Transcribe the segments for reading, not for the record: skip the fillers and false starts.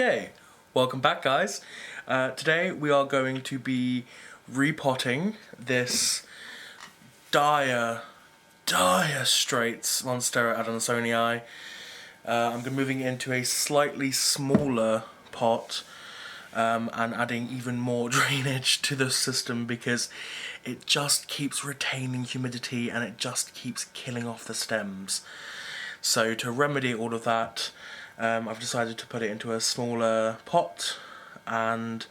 Okay, welcome back guys. Today we are going to be repotting this dire straits Monstera adansonii. I'm moving it into a slightly smaller pot and adding even more drainage to the system because it just keeps retaining humidity and it just keeps killing off the stems. So to remedy all of that, I've decided to put it into a smaller pot and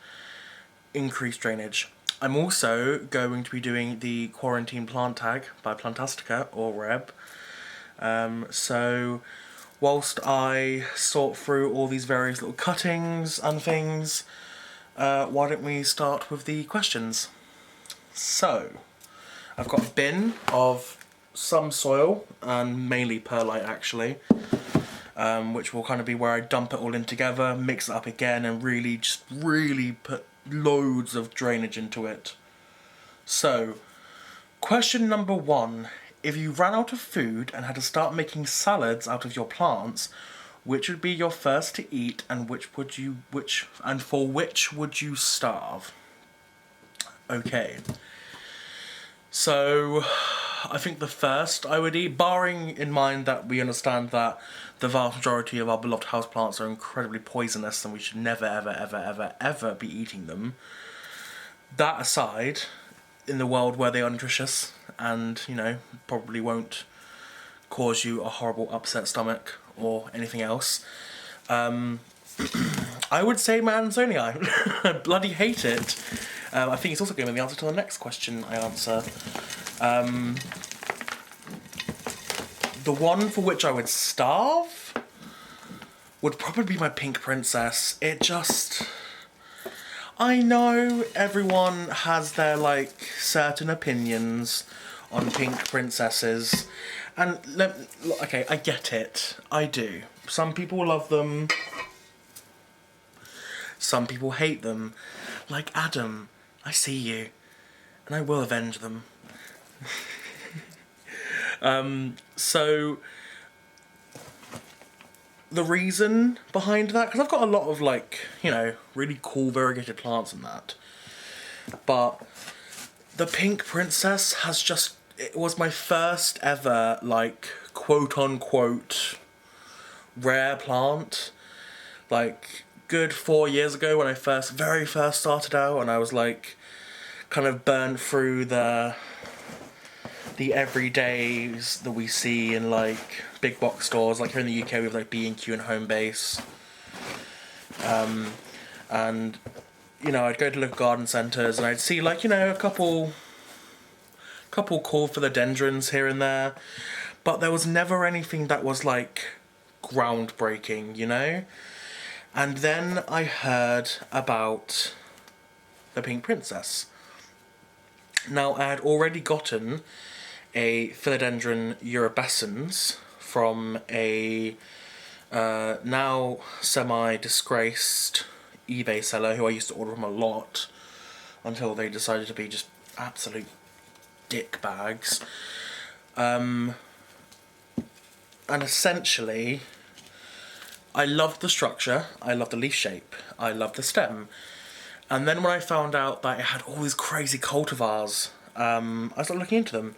increase drainage. I'm also going to be doing the quarantine plant tag by Plantastica or Reb. So whilst I sort through all these various little cuttings and things, why don't we start with the questions? So I've got a bin of some soil and mainly perlite actually. Which will kind of be where I dump it all in together, mix it up again and really put loads of drainage into it. So, question number 1. If you ran out of food and had to start making salads out of your plants, which would be your first to eat and for which would you starve? Okay. So, I think the first I would eat, barring in mind that we understand that the vast majority of our beloved houseplants are incredibly poisonous and we should never ever be eating them. That aside, in the world where they are nutritious and, you know, probably won't cause you a horrible upset stomach or anything else, I would say my adansonii. I bloody hate it. I think it's also going to be the answer to the next question I answer. The one for which I would starve would probably be my pink princess. It just... I know everyone has their, like, certain opinions on pink princesses. And, okay, I get it. I do. Some people love them. Some people hate them. Like Adam, I see you. And I will avenge them. So the reason behind that, because I've got a lot of, like, you know, really cool variegated plants and that, but the pink princess has just, it was my first ever, like, quote-unquote rare plant, like, good 4 years ago when I very first started out, and I was, like, kind of burnt through the everydays that we see in, like, big box stores. Like here in the UK we have like B&Q and Homebase, and you know, I'd go to local garden centres and I'd see, like, you know, a couple cool philodendrons here and there, but there was never anything that was like groundbreaking, you know. And then I heard about the pink princess. Now I had already gotten a philodendron urubescens from a now semi-disgraced eBay seller who I used to order from a lot until they decided to be just absolute dick bags. And essentially, I loved the structure, I loved the leaf shape, I loved the stem. And then when I found out that it had all these crazy cultivars, I started looking into them.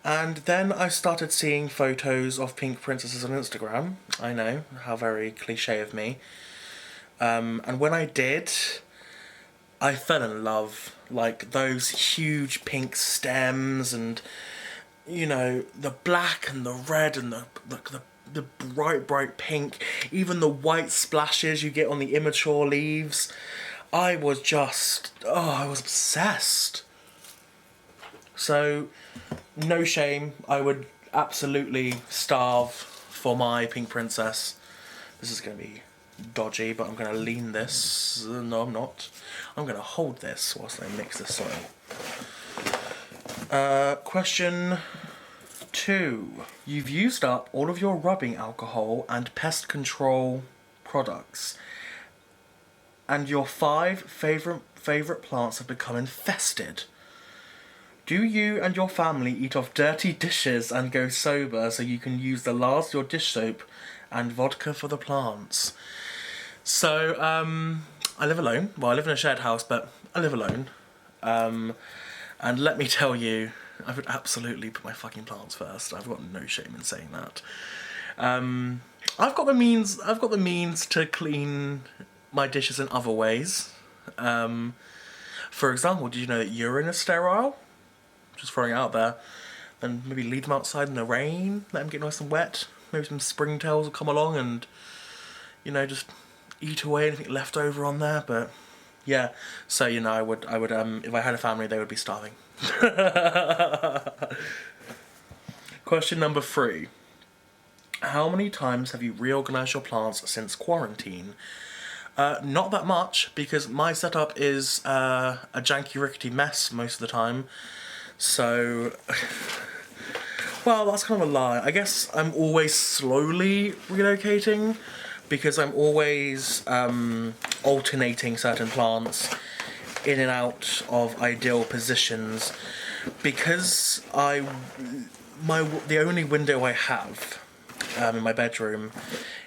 And then I started seeing photos of pink princesses on Instagram. I know, how very cliche of me. And when I did, I fell in love. Like, those huge pink stems and, you know, the black and the red and the bright pink. Even the white splashes you get on the immature leaves. I was obsessed. So, no shame, I would absolutely starve for my pink princess. This is going to be dodgy, but I'm going to lean this. No, I'm not. I'm going to hold this whilst I mix the soil. Question 2. You've used up all of your rubbing alcohol and pest control products, and your 5 favourite plants have become infested. Do you and your family eat off dirty dishes and go sober so you can use the last of your dish soap and vodka for the plants? So, I live alone. Well, I live in a shared house, but I live alone. And let me tell you, I would absolutely put my fucking plants first. I've got no shame in saying that. I've got the means to clean my dishes in other ways. For example, did you know that urine is sterile? Just throwing it out there. Then maybe leave them outside in the rain, let them get nice and wet. Maybe some springtails will come along and, you know, just eat away anything left over on there. But yeah, so you know, I would if I had a family, they would be starving. Question number 3. How many times have you reorganised your plants since quarantine? Not that much, because my setup is a janky rickety mess most of the time. So, well, that's kind of a lie. I guess I'm always slowly relocating, because I'm always alternating certain plants in and out of ideal positions, because the only window I have in my bedroom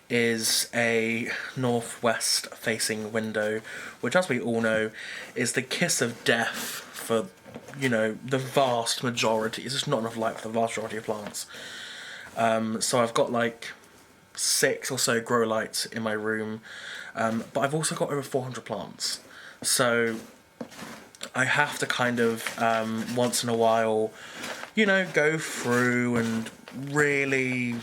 is a northwest facing window, which, as we all know, is the kiss of death for, you know, the vast majority. It's just not enough light for the vast majority of plants. So I've got like 6 or so grow lights in my room, but I've also got over 400 plants. So I have to kind of once in a while, you know, go through and really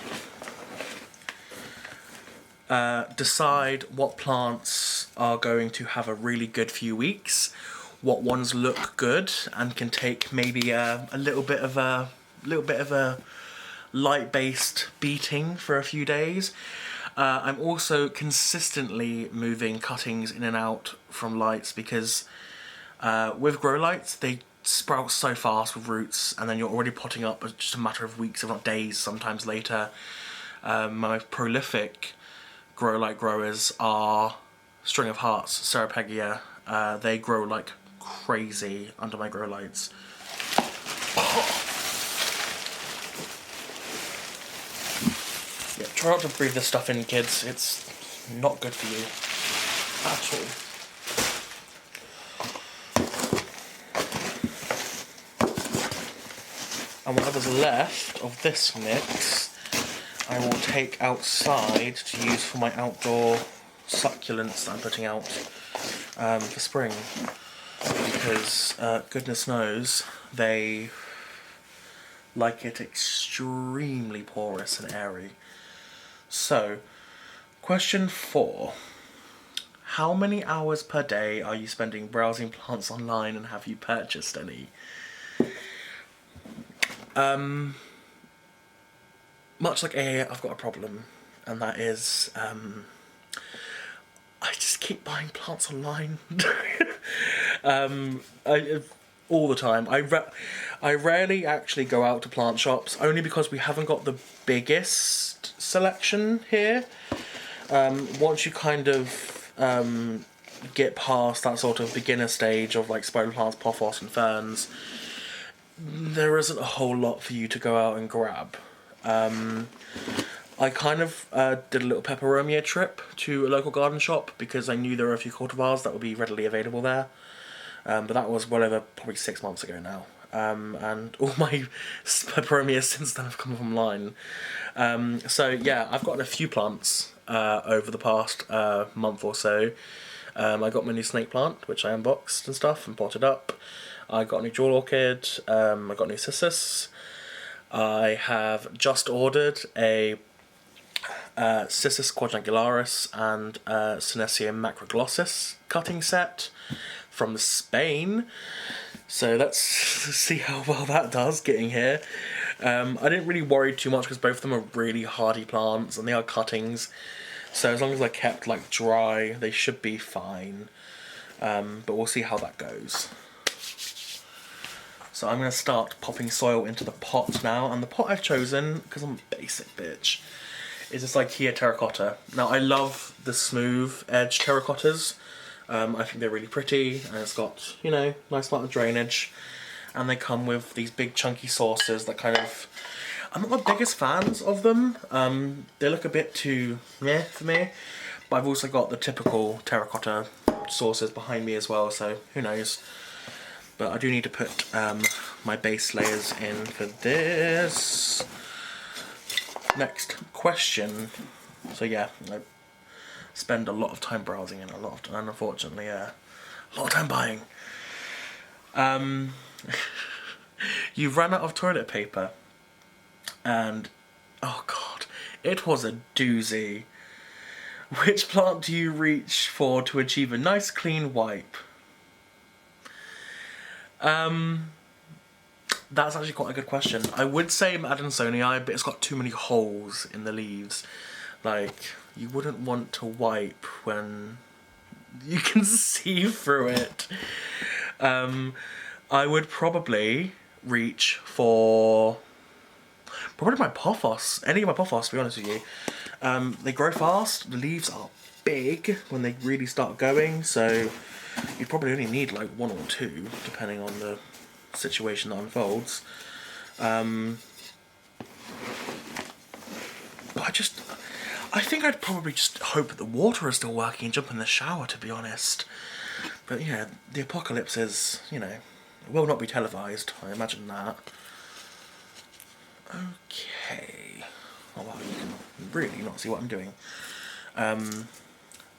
decide what plants are going to have a really good few weeks, what ones look good and can take maybe a little bit of a light-based beating for a few days. I'm also consistently moving cuttings in and out from lights, because with grow lights, they sprout so fast with roots, and then you're already potting up just a matter of weeks, if not days, sometimes later. My most prolific grow light growers are String of Hearts, Ceropegia. They grow like crazy under my grow lights. Yeah, try not to breathe this stuff in, kids. It's not good for you at all. And whatever's left of this mix, I will take outside to use for my outdoor succulents that I'm putting out for spring, because goodness knows they like it extremely porous and airy. So, question 4. How many hours per day are you spending browsing plants online, and have you purchased any? Much like AA, I've got a problem, and that is, I just keep buying plants online. All the time. I rarely actually go out to plant shops, only because we haven't got the biggest selection here. Once you kind of get past that sort of beginner stage of like spider plants, pothos and ferns, there isn't a whole lot for you to go out and grab. I kind of did a little peperomia trip to a local garden shop, because I knew there were a few cultivars that would be readily available there. But that was well over probably 6 months ago now. And all my peperomias since then have come from online. So yeah, I've gotten a few plants over the past month or so. I got my new snake plant, which I unboxed and stuff and potted up. I got a new jewel orchid. I got a new cissus. I have just ordered a Cissus quadrangularis and Senecio macroglossus cutting set from Spain. So let's see how well that does getting here. I didn't really worry too much, because both of them are really hardy plants and they are cuttings. So as long as they're kept like dry, they should be fine. But we'll see how that goes. So I'm going to start popping soil into the pot now, and the pot I've chosen, because I'm a basic bitch, is this IKEA terracotta. Now I love the smooth edge terracottas. I think they're really pretty, and it's got, you know, nice amount of drainage, and they come with these big chunky saucers that kind of, I'm not the biggest fans of them. They look a bit too meh for me, But I've also got the typical terracotta sources behind me as well, so who knows. But I do need to put my base layers in for this. Next question. So yeah, I spend a lot of time browsing and unfortunately, a lot of time buying. You ran out of toilet paper, and oh god, it was a doozy. Which plant do you reach for to achieve a nice clean wipe? That's actually quite a good question. I would say Adansonii, but it's got too many holes in the leaves. Like, you wouldn't want to wipe when you can see through it. I would probably reach for probably my pothos. Any of my pothos, to be honest with you. They grow fast. The leaves are big when they really start going, so you probably only need like 1 or 2, depending on the situation that unfolds. But I think I'd probably just hope that the water is still working and jump in the shower, to be honest. But yeah, the apocalypse is, you know, will not be televised, I imagine that. Okay. Oh wow, you can really not see what I'm doing.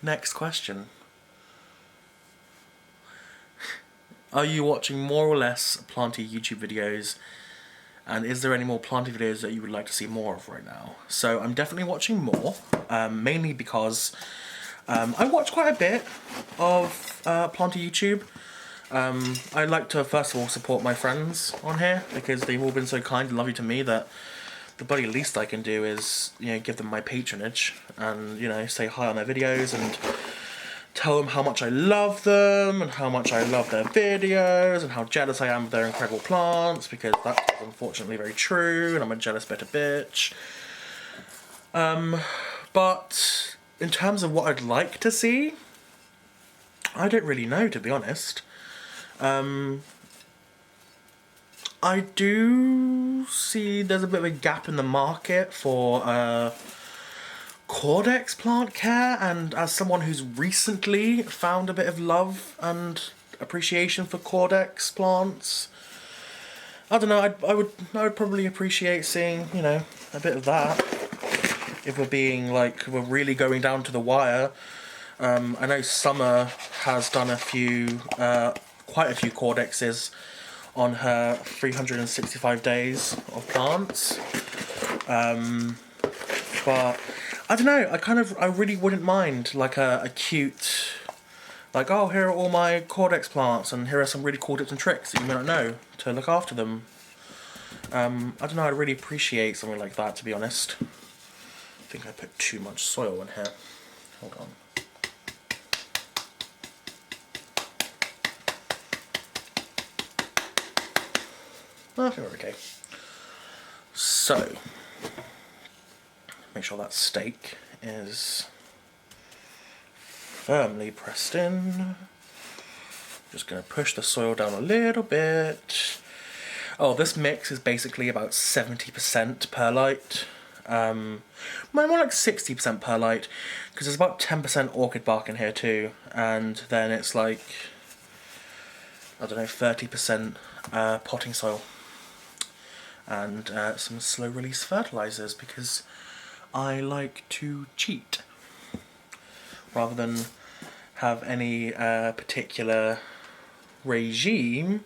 Next question. Are you watching more or less planty YouTube videos? And is there any more planty videos that you would like to see more of right now? So I'm definitely watching more, mainly because I watch quite a bit of planty YouTube. I like to first of all support my friends on here because they've all been so kind and lovely to me that the bloody least I can do is, you know, give them my patronage and, you know, say hi on their videos and tell them how much I love them and how much I love their videos and how jealous I am of their incredible plants, because that's unfortunately very true and I'm a jealous bitter bitch. But in terms of what I'd like to see, I don't really know, to be honest. I do see there's a bit of a gap in the market for Cordex plant care, and as someone who's recently found a bit of love and appreciation for Cordex plants, I don't know, I would probably appreciate seeing, you know, a bit of that. If we're really going down to the wire. I know Summer has done quite a few Cordexes on her 365 days of plants. But I don't know, I really wouldn't mind like a cute, like, oh, here are all my Cordex plants and here are some really cool tips and tricks that you may not know to look after them. I don't know, I'd really appreciate something like that, to be honest. I think I put too much soil in here. Hold on. I think we're okay. So, make sure that stake is firmly pressed in. Just going to push the soil down a little bit. Oh, this mix is basically about 70% perlite. More like 60% perlite, because there's about 10% orchid bark in here too, and then it's like, I don't know, 30% potting soil. And some slow release fertilizers, because I like to cheat rather than have any particular regime.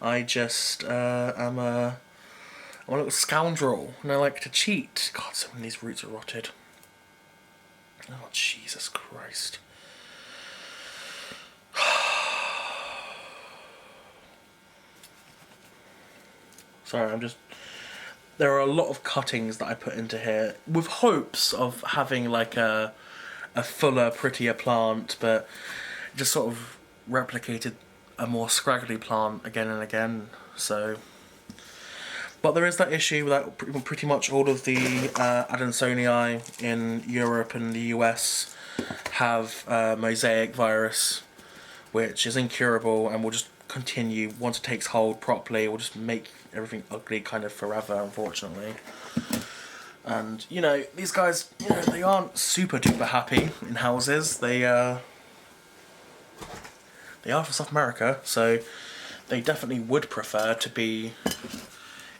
I just am a little scoundrel and I like to cheat. God, some of these roots are rotted. Oh, Jesus Christ. Sorry, there are a lot of cuttings that I put into here with hopes of having like a fuller, prettier plant, but just sort of replicated a more scraggly plant again and again. So, but there is that issue that pretty much all of the Adansonii in Europe and the US have mosaic virus, which is incurable and will just continue once it takes hold properly. It will just make everything ugly kind of forever, unfortunately. And, you know, these guys, you know, they aren't super duper happy in houses. They are from South America, so they definitely would prefer to be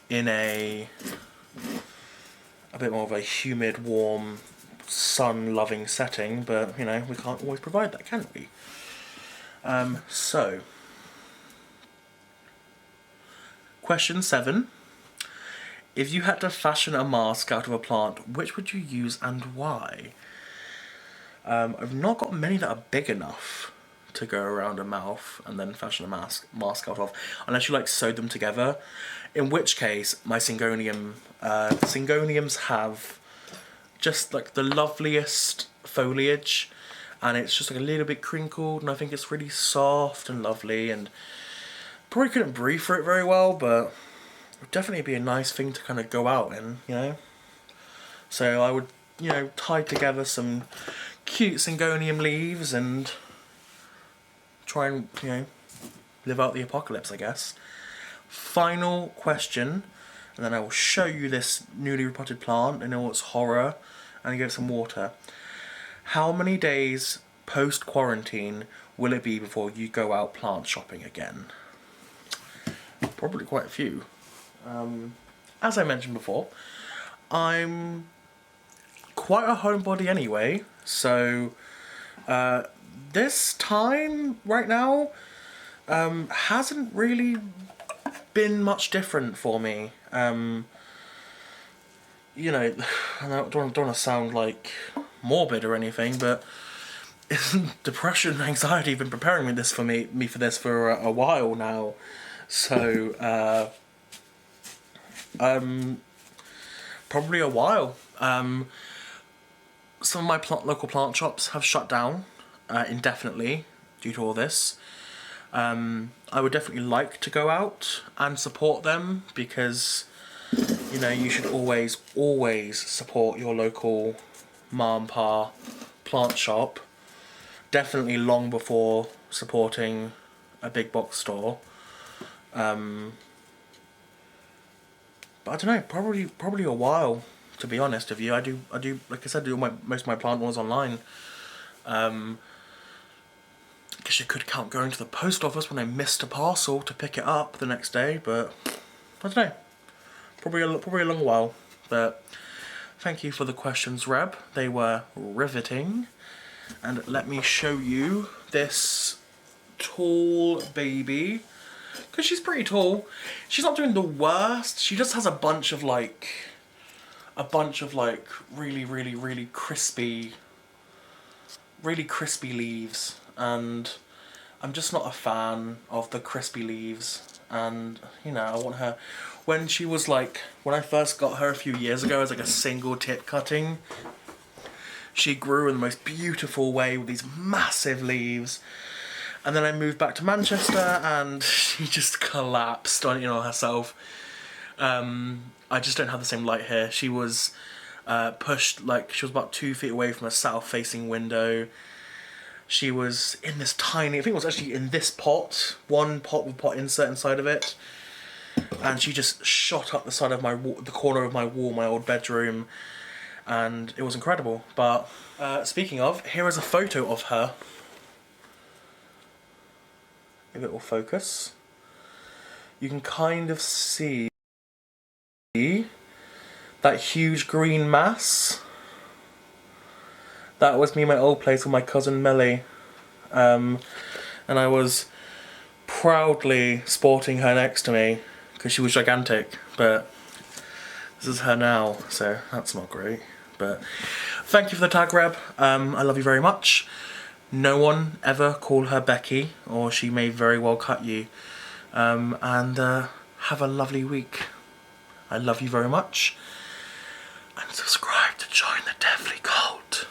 in a bit more of a humid, warm, sun-loving setting, but, you know, we can't always provide that, can we? So, question 7. If you had to fashion a mask out of a plant, which would you use and why? I've not got many that are big enough to go around a mouth and then fashion a mask out of, unless you like sew them together, in which case my Syngoniums have just like the loveliest foliage, and it's just like a little bit crinkled, and I think it's really soft and lovely, and probably couldn't breathe for it very well, but it would definitely be a nice thing to kind of go out in, you know. So I would, you know, tie together some cute Syngonium leaves and try and, you know, live out the apocalypse, I guess. Final question, and then I will show you this newly repotted plant in all its horror and give it some water. How many days post-quarantine will it be before you go out plant shopping again? Probably quite a few. As I mentioned before, I'm quite a homebody anyway, so this time right now hasn't really been much different for me. You know, I don't want to sound like morbid or anything, but depression and anxiety have been preparing me for this for a while now. So probably a while. Some of my local plant shops have shut down indefinitely due to all this. I would definitely like to go out and support them, because, you know, you should always support your local ma and pa plant shop. Definitely long before supporting a big box store. But I don't know, probably a while, to be honest with you. I do like I said, do most of my plant orders online. I guess you could count going to the post office when I missed a parcel to pick it up the next day, but I don't know. Probably a long while. But thank you for the questions, Reb. They were riveting. And let me show you this tall baby, because she's pretty tall. She's not doing the worst. She just has a bunch of like really crispy leaves, and I'm just not a fan of the crispy leaves. And, you know, I want her, when I first got her a few years ago as like a single tip cutting, she grew in the most beautiful way with these massive leaves. And then I moved back to Manchester and she just collapsed on, you know, herself. I just don't have the same light here. She was pushed, like, she was about 2 feet away from a south-facing window. She was in this tiny, I think it was actually in this pot, one pot with pot insert inside of it. And she just shot up the side of my wall, the corner of my wall, my old bedroom. And it was incredible. But speaking of, here is a photo of her. If it will focus, you can kind of see that huge green mass. That was me in my old place with my cousin Melly, and I was proudly sporting her next to me because she was gigantic, but this is her now, so that's not great. But thank you for the tag, Reb. I love you very much. No one ever call her Becky, or she may very well cut you. And have a lovely week. I love you very much. And subscribe to join the Deathly Cult.